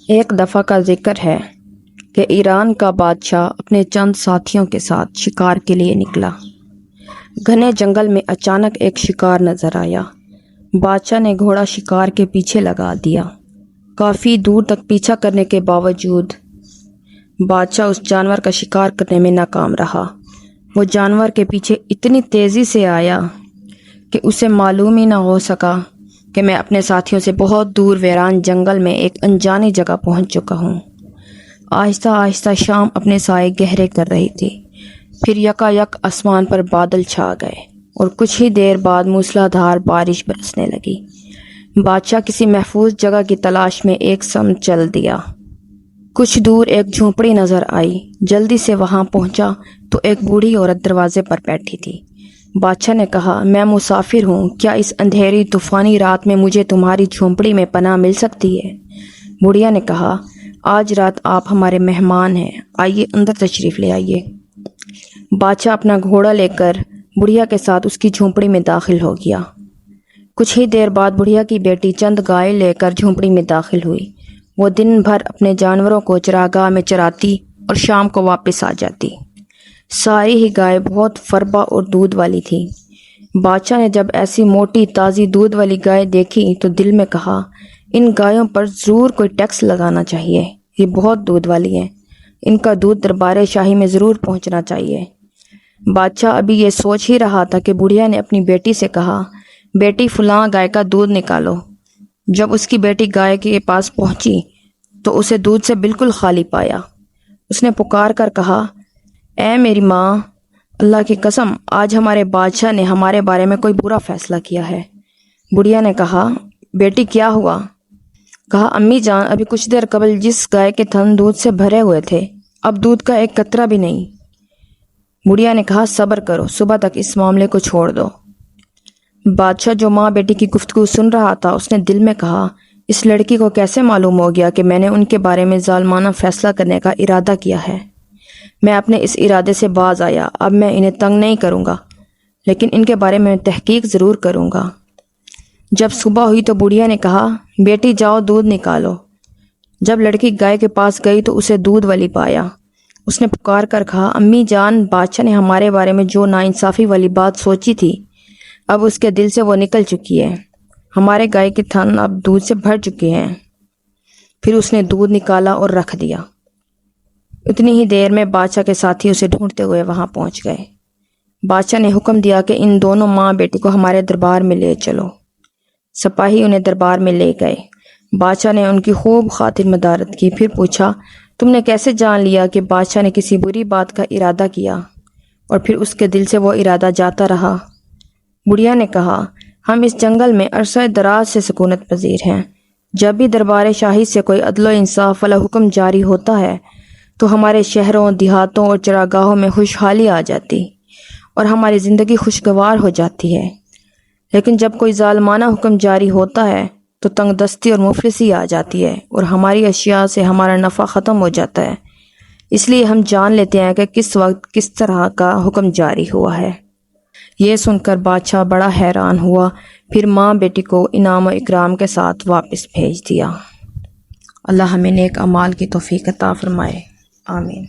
ایک دفعہ کا ذکر ہے کہ ایران کا بادشاہ اپنے چند ساتھیوں کے ساتھ شکار کے لیے نکلا۔ گھنے جنگل میں اچانک ایک شکار نظر آیا۔ بادشاہ نے گھوڑا شکار کے پیچھے لگا دیا۔ کافی دور تک پیچھا کرنے کے باوجود بادشاہ اس جانور کا شکار کرنے میں ناکام رہا۔ وہ جانور کے پیچھے اتنی تیزی سے آیا کہ اسے معلوم ہی نہ ہو سکا کہ میں اپنے ساتھیوں سے بہت دور ویران جنگل میں ایک انجانی جگہ پہنچ چکا ہوں۔ آہستہ آہستہ شام اپنے سائے گہرے کر رہی تھی۔ پھر یکا یک آسمان پر بادل چھا گئے اور کچھ ہی دیر بعد موسلا دھار بارش برسنے لگی۔ بادشاہ کسی محفوظ جگہ کی تلاش میں ایک سمت چل دیا۔ کچھ دور ایک جھونپڑی نظر آئی۔ جلدی سے وہاں پہنچا تو ایک بوڑھی عورت دروازے پر بیٹھی تھی۔ بادشاہ نے کہا، میں مسافر ہوں، کیا اس اندھیری طوفانی رات میں مجھے تمہاری جھونپڑی میں پناہ مل سکتی ہے؟ بڑھیا نے کہا، آج رات آپ ہمارے مہمان ہیں، آئیے اندر تشریف لے آئیے۔ بادشاہ اپنا گھوڑا لے کر بڑھیا کے ساتھ اس کی جھونپڑی میں داخل ہو گیا۔ کچھ ہی دیر بعد بڑھیا کی بیٹی چند گائے لے کر جھونپڑی میں داخل ہوئی۔ وہ دن بھر اپنے جانوروں کو چراگاہ میں چراتی اور شام کو واپس آ جاتی۔ ساری ہی گائے بہت فربا اور دودھ والی تھی۔ بادشاہ نے جب ایسی موٹی تازی دودھ والی گائے دیکھی تو دل میں کہا، ان گایوں پر ضرور کوئی ٹیکس لگانا چاہیے، یہ بہت دودھ والی ہیں، ان کا دودھ دربار شاہی میں ضرور پہنچنا چاہیے۔ بادشاہ ابھی یہ سوچ ہی رہا تھا کہ بڑھیا نے اپنی بیٹی سے کہا، بیٹی فلاں گائے کا دودھ نکالو۔ جب اس کی بیٹی گائے کے پاس پہنچی تو اسے دودھ سے بالکل خالی پایا۔ اس نے پکار کر کہا، اے میری ماں، اللہ کی قسم آج ہمارے بادشاہ نے ہمارے بارے میں کوئی برا فیصلہ کیا ہے۔ بڑھیا نے کہا، بیٹی کیا ہوا؟ کہا، امی جان، ابھی کچھ دیر قبل جس گائے کے تھن دودھ سے بھرے ہوئے تھے اب دودھ کا ایک قطرہ بھی نہیں۔ بڑھیا نے کہا، صبر کرو، صبح تک اس معاملے کو چھوڑ دو۔ بادشاہ جو ماں بیٹی کی گفتگو سن رہا تھا اس نے دل میں کہا، اس لڑکی کو کیسے معلوم ہو گیا کہ میں نے ان کے بارے میں ظالمانہ فیصلہ کرنے کا ارادہ کیا ہے؟ میں اپنے اس ارادے سے باز آیا، اب میں انہیں تنگ نہیں کروں گا، لیکن ان کے بارے میں تحقیق ضرور کروں گا۔ جب صبح ہوئی تو بڑھیا نے کہا، بیٹی جاؤ دودھ نکالو۔ جب لڑکی گائے کے پاس گئی تو اسے دودھ والی پایا۔ اس نے پکار کر کہا، امی جان، بادشاہ نے ہمارے بارے میں جو ناانصافی والی بات سوچی تھی اب اس کے دل سے وہ نکل چکی ہے، ہمارے گائے کے تھن اب دودھ سے بھر چکے ہیں۔ پھر اس نے دودھ نکالا اور رکھ دیا۔ اتنی ہی دیر میں بادشاہ کے ساتھی اسے ڈھونڈتے ہوئے وہاں پہنچ گئے۔ بادشاہ نے حکم دیا کہ ان دونوں ماں بیٹی کو ہمارے دربار میں لے چلو۔ سپاہی انہیں دربار میں لے گئے۔ بادشاہ نے ان کی خوب خاطر مدارت کی، پھر پوچھا، تم نے کیسے جان لیا کہ بادشاہ نے کسی بری بات کا ارادہ کیا اور پھر اس کے دل سے وہ ارادہ جاتا رہا؟ بڑھیا نے کہا، ہم اس جنگل میں عرصہ دراز سے سکونت پذیر ہیں۔ جب بھی دربار شاہی سے کوئی عدل و انصاف والا حکم جاری ہوتا ہے تو ہمارے شہروں، دیہاتوں اور چراگاہوں میں خوشحالی آ جاتی اور ہماری زندگی خوشگوار ہو جاتی ہے، لیکن جب کوئی ظالمانہ حکم جاری ہوتا ہے تو تنگ دستی اور مفلسی آ جاتی ہے اور ہماری اشیاء سے ہمارا نفع ختم ہو جاتا ہے۔ اس لیے ہم جان لیتے ہیں کہ کس وقت کس طرح کا حکم جاری ہوا ہے۔ یہ سن کر بادشاہ بڑا حیران ہوا، پھر ماں بیٹی کو انعام و اکرام کے ساتھ واپس بھیج دیا۔ اللہ ہمیں نیک اعمال کی توفیق عطا فرمائے، آمین۔